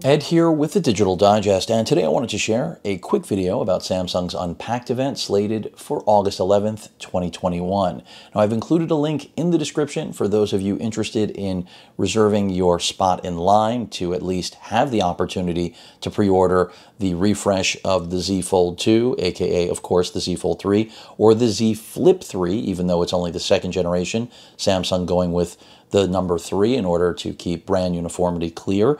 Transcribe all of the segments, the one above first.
Ed here with the Digital Digest, and today I wanted to share a quick video about Samsung's Unpacked event slated for August 11th, 2021. Now, I've included a link in the description for those of you interested in reserving your spot in line to at least have the opportunity to pre-order the refresh of the Z Fold 2, aka, of course, the Z Fold 3, or the Z Flip 3, even though it's only the second generation, Samsung going with the number 3 in order to keep brand uniformity clear.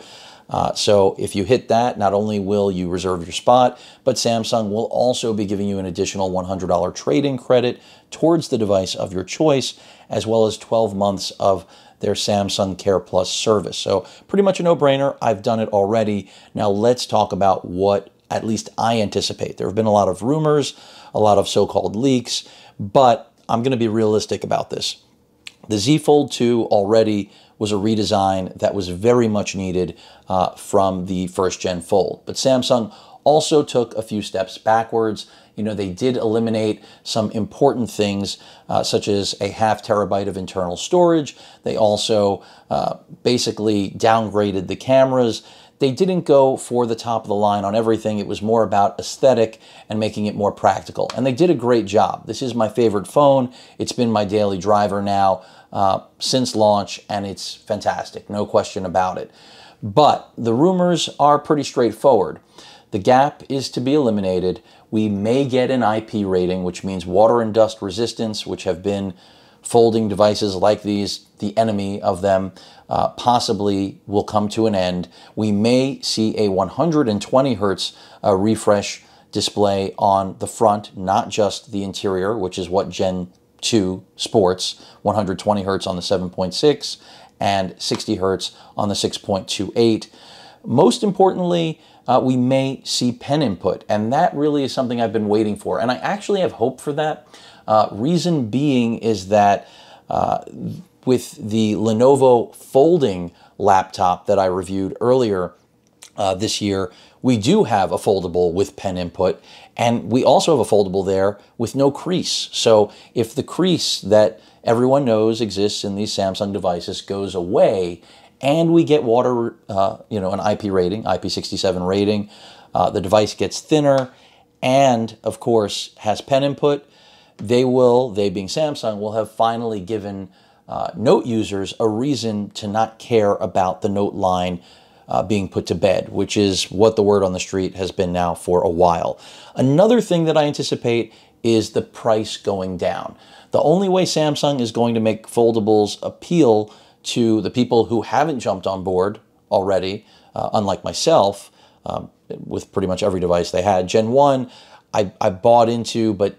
So if you hit that, not only will you reserve your spot, but Samsung will also be giving you an additional $100 trade-in credit towards the device of your choice, as well as 12 months of their Samsung Care Plus service. So pretty much a no-brainer. I've done it already. Now let's talk about what at least I anticipate. There have been a lot of rumors, a lot of so-called leaks, but I'm going to be realistic about this. The Z Fold 2 already was a redesign that was very much needed from the first gen Fold. But Samsung also took a few steps backwards. You know, they did eliminate some important things, such as a ½ terabyte of internal storage. They also basically downgraded the cameras. They didn't go for the top of the line on everything. It was more about aesthetic and making it more practical. And they did a great job. This is my favorite phone. It's been my daily driver now since launch, and it's fantastic, no question about it. But the rumors are pretty straightforward. The gap is to be eliminated. We may get an IP rating, which means water and dust resistance, which have been folding devices like these, the enemy of them, possibly will come to an end. We may see a 120 hertz refresh display on the front, not just the interior, which is what Gen 2 sports, 120 hertz on the 7.6 and 60 hertz on the 6.28. Most importantly, we may see pen input, and that really is something I've been waiting for, and I actually have hope for that. Reason being is that with the Lenovo folding laptop that I reviewed earlier this year, we do have a foldable with pen input, and we also have a foldable there with no crease. So if the crease that everyone knows exists in these Samsung devices goes away, and we get water, an IP rating, IP67 rating, the device gets thinner, and of course has pen input, they being Samsung, will have finally given Note users a reason to not care about the Note line being put to bed, which is what the word on the street has been now for a while. Another thing that I anticipate is the price going down. The only way Samsung is going to make foldables appeal to the people who haven't jumped on board already, unlike myself, with pretty much every device they had. Gen 1, I bought into, but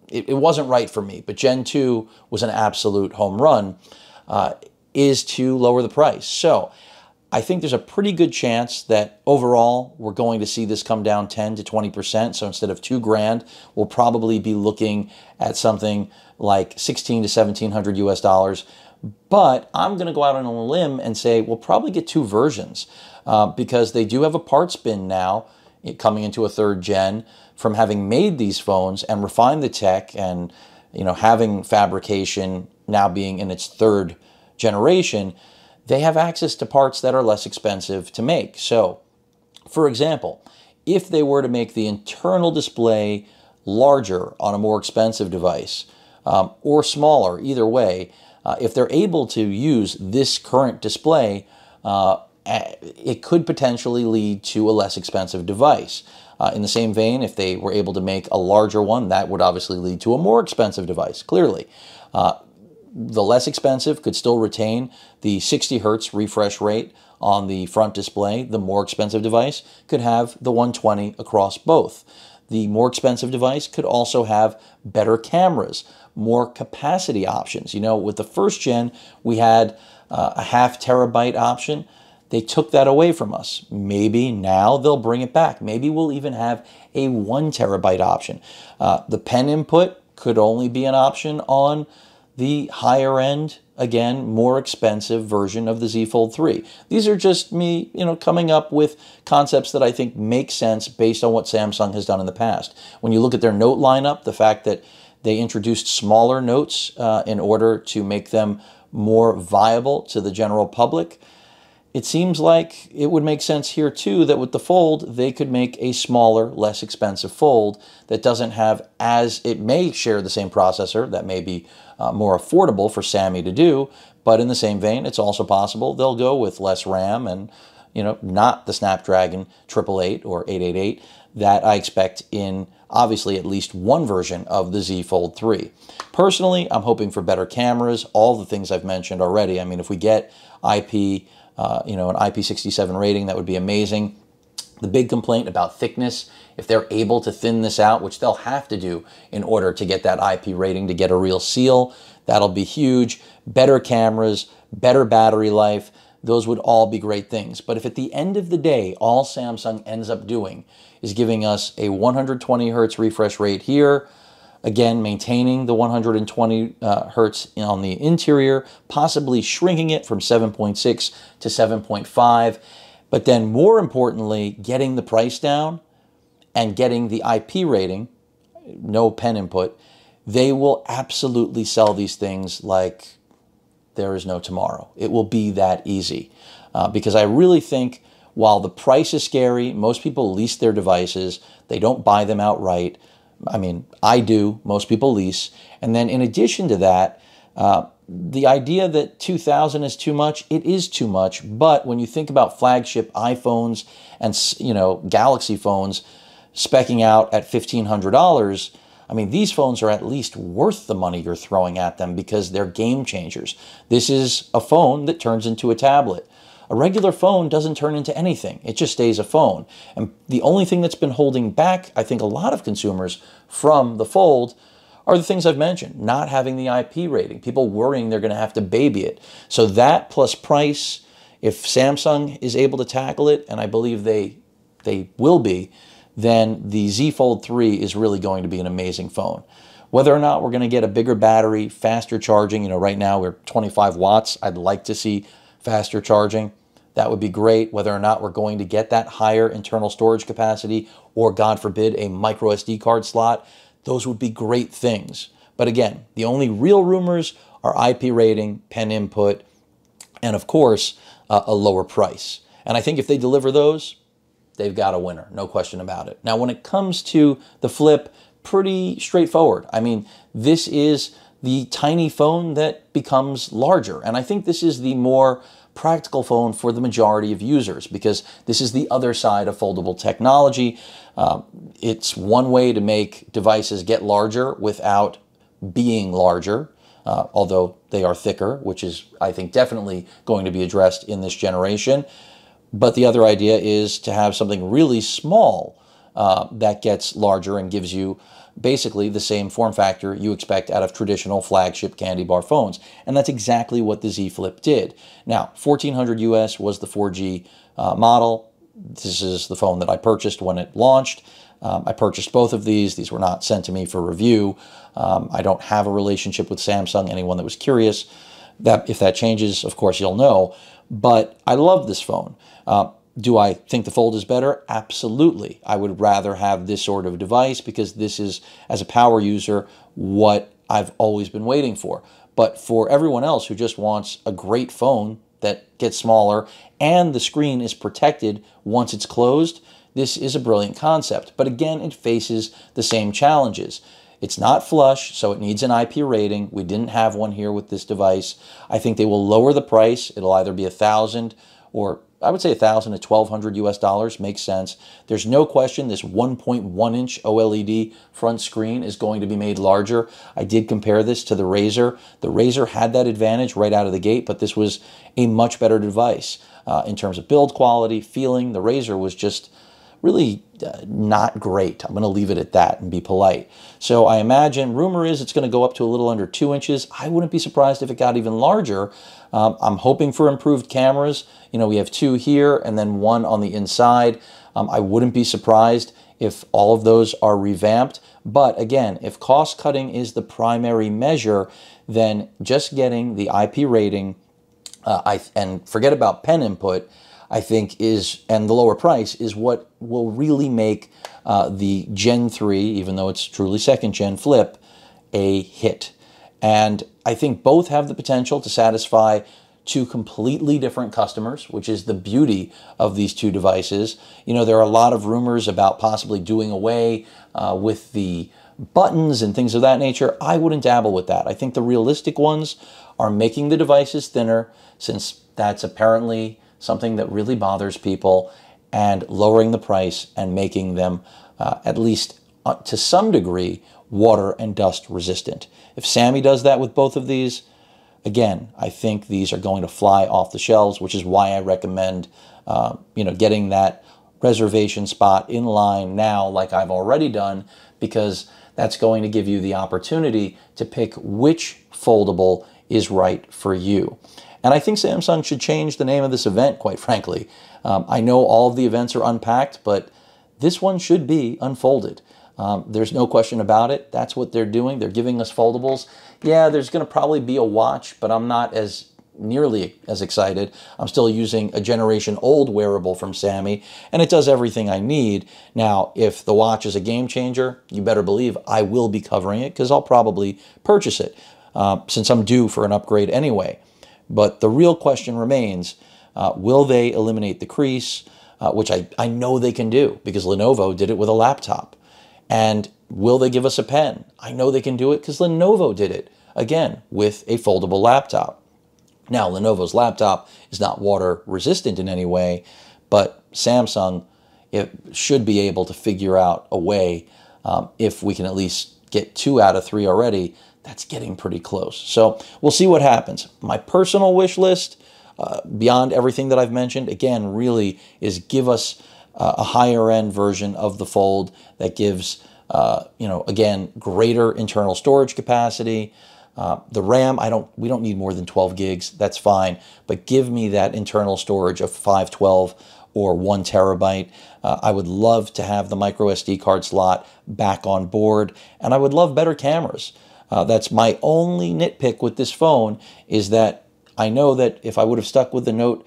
it wasn't right for me. But Gen 2 was an absolute home run, is to lower the price. So I think there's a pretty good chance that overall we're going to see this come down 10 to 20%. So instead of $2,000, we'll probably be looking at something like $1,600 to $1,700 US. But I'm going to go out on a limb and say we'll probably get two versions because they do have a parts bin now coming into a third gen from having made these phones and refined the tech, and having fabrication now being in its third generation. They have access to parts that are less expensive to make. So, for example, if they were to make the internal display larger on a more expensive device, or smaller, either way, if they're able to use this current display, it could potentially lead to a less expensive device. In the same vein, if they were able to make a larger one, that would obviously lead to a more expensive device, clearly. The less expensive could still retain the 60 hertz refresh rate on the front display. The more expensive device could have the 120 across both. The more expensive device could also have better cameras, more capacity options. With the first gen, we had a ½ terabyte option. They took that away from us. Maybe now they'll bring it back. Maybe we'll even have a 1 terabyte option. The pen input could only be an option on the higher end, again, more expensive version of the Z Fold 3. These are just me, coming up with concepts that I think make sense based on what Samsung has done in the past. When you look at their Note lineup, the fact that They introduced smaller notes in order to make them more viable to the general public. It seems like it would make sense here too that with the Fold, they could make a smaller, less expensive Fold that doesn't have it may share the same processor, that may be more affordable for Sammy to do, but in the same vein, it's also possible they'll go with less RAM and, not the Snapdragon 888 or 888 that I expect in obviously at least one version of the Z Fold 3. Personally, I'm hoping for better cameras, all the things I've mentioned already. I mean, if we get IP, an IP67 rating, that would be amazing. The big complaint about thickness, if they're able to thin this out, which they'll have to do in order to get that IP rating to get a real seal, that'll be huge. Better cameras, better battery life, those would all be great things. But if at the end of the day, all Samsung ends up doing is giving us a 120 hertz refresh rate here, again, maintaining the 120 hertz on the interior, possibly shrinking it from 7.6 to 7.5, but then more importantly, getting the price down and getting the IP rating, no pen input, they will absolutely sell these things like there is no tomorrow. It will be that easy. Because I really think while the price is scary, most people lease their devices. They don't buy them outright. I mean, I do. Most people lease. And then in addition to that, the idea that 2,000 is too much, it is too much. But when you think about flagship iPhones and, Galaxy phones speccing out at $1,500, I mean, these phones are at least worth the money you're throwing at them because they're game changers. This is a phone that turns into a tablet. A regular phone doesn't turn into anything. It just stays a phone. And the only thing that's been holding back, I think, a lot of consumers from the Fold are the things I've mentioned. Not having the IP rating, people worrying they're going to have to baby it. So that plus price, if Samsung is able to tackle it, and I believe they will be, then the Z Fold 3 is really going to be an amazing phone. Whether or not we're going to get a bigger battery, faster charging, right now we're 25 watts. I'd like to see faster charging. That would be great. Whether or not we're going to get that higher internal storage capacity or, God forbid, a micro SD card slot, those would be great things. But again, the only real rumors are IP rating, pen input, and of course, a lower price. And I think if they deliver those, they've got a winner, no question about it. Now, when it comes to the Flip, pretty straightforward. I mean, this is the tiny phone that becomes larger. And I think this is the more practical phone for the majority of users because this is the other side of foldable technology. It's one way to make devices get larger without being larger, although they are thicker, which is, I think, definitely going to be addressed in this generation. But the other idea is to have something really small that gets larger and gives you basically the same form factor you expect out of traditional flagship candy bar phones. And that's exactly what the Z Flip did. Now, $1,400 US was the 4G model. This is the phone that I purchased when it launched. I purchased both of these. These were not sent to me for review. I don't have a relationship with Samsung. Anyone that was curious, that if that changes, of course, you'll know. But I love this phone. Do I think the Fold is better? Absolutely. I would rather have this sort of device because this is, as a power user, what I've always been waiting for. But for everyone else who just wants a great phone that gets smaller and the screen is protected once it's closed, this is a brilliant concept. But again, it faces the same challenges. It's not flush, so it needs an IP rating. We didn't have one here with this device. I think they will lower the price. It'll either be $1,000 or I would say $1,000 to $1,200 US dollars makes sense. There's no question this 1.1 inch OLED front screen is going to be made larger. I did compare this to the Razer. The Razer had that advantage right out of the gate, but this was a much better device in terms of build quality, feeling. The Razer was just really not great. I'm going to leave it at that and be polite. So I imagine, rumor is it's going to go up to a little under 2 inches. I wouldn't be surprised if it got even larger. I'm hoping for improved cameras. We have 2 here and then 1 on the inside. I wouldn't be surprised if all of those are revamped. But again, if cost cutting is the primary measure, then just getting the IP rating and forget about pen input, I think and the lower price is what will really make the Gen 3, even though it's truly second gen Flip, a hit. And I think both have the potential to satisfy two completely different customers, which is the beauty of these two devices. You know, there are a lot of rumors about possibly doing away with the buttons and things of that nature. I wouldn't dabble with that. I think the realistic ones are making the devices thinner, since that's apparently something that really bothers people, and lowering the price and making them at least to some degree water and dust resistant. If Sammy does that with both of these, again, I think these are going to fly off the shelves, which is why I recommend getting that reservation spot in line now, like I've already done, because that's going to give you the opportunity to pick which foldable is right for you. And I think Samsung should change the name of this event, quite frankly. I know all of the events are unpacked, but this one should be unfolded. There's no question about it. That's what they're doing. They're giving us foldables. Yeah, there's going to probably be a watch, but I'm not nearly as excited. I'm still using a generation old wearable from Sammy, and it does everything I need. Now, if the watch is a game changer, you better believe I will be covering it, because I'll probably purchase it since I'm due for an upgrade anyway. But the real question remains, will they eliminate the crease, which I know they can do, because Lenovo did it with a laptop. And will they give us a pen? I know they can do it because Lenovo did it, again, with a foldable laptop. Now, Lenovo's laptop is not water resistant in any way, but Samsung should be able to figure out a way, if we can at least get 2 out of 3 already. That's getting pretty close. So we'll see what happens. My personal wish list, beyond everything that I've mentioned, again, really is give us a higher end version of the Fold that gives, again, greater internal storage capacity. The RAM, we don't need more than 12 gigs. That's fine. But give me that internal storage of 512 or 1 terabyte. I would love to have the micro SD card slot back on board, and I would love better cameras. That's my only nitpick with this phone, is that I know that if I would have stuck with the Note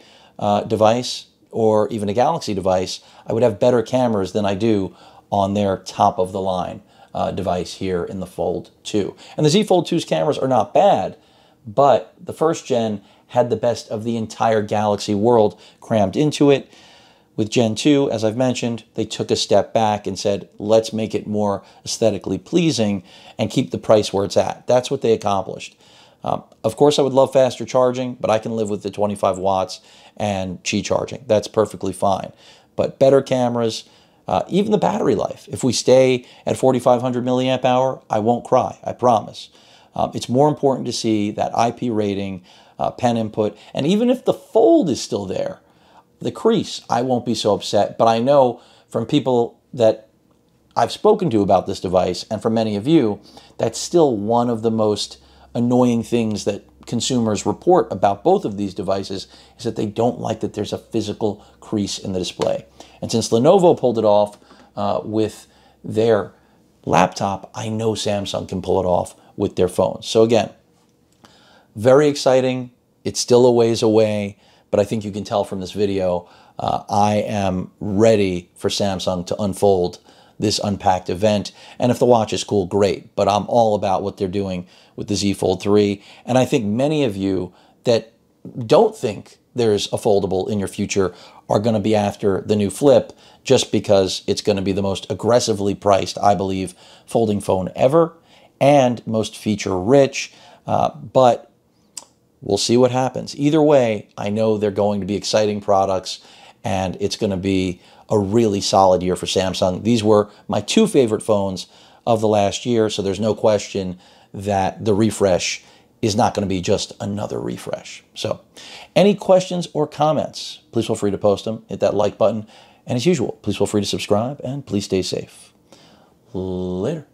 device or even a Galaxy device, I would have better cameras than I do on their top-of-the-line device here in the Fold 2. And the Z Fold 2's cameras are not bad, but the first gen had the best of the entire Galaxy world crammed into it. With Gen 2, as I've mentioned, they took a step back and said, let's make it more aesthetically pleasing and keep the price where it's at. That's what they accomplished. Of course, I would love faster charging, but I can live with the 25 watts and Qi charging. That's perfectly fine. But better cameras, even the battery life. If we stay at 4,500 milliamp hour, I won't cry, I promise. It's more important to see that IP rating, pen input, and even if the fold is still there, the crease, I won't be so upset. But I know from people that I've spoken to about this device, and from many of you, that's still one of the most annoying things that consumers report about both of these devices, is that they don't like that there's a physical crease in the display. And since Lenovo pulled it off with their laptop, I know Samsung can pull it off with their phones. So again, very exciting. It's still a ways away, but I think you can tell from this video, I am ready for Samsung to unfold this Unpacked event. And if the watch is cool, great. But I'm all about what they're doing with the Z Fold 3. And I think many of you that don't think there's a foldable in your future are going to be after the new Flip, just because it's going to be the most aggressively priced, I believe, folding phone ever, and most feature rich. But we'll see what happens. Either way, I know they're going to be exciting products, and it's going to be a really solid year for Samsung. These were my 2 favorite phones of the last year, so there's no question that the refresh is not going to be just another refresh. So any questions or comments, please feel free to post them. Hit that like button. And as usual, please feel free to subscribe, and please stay safe. Later.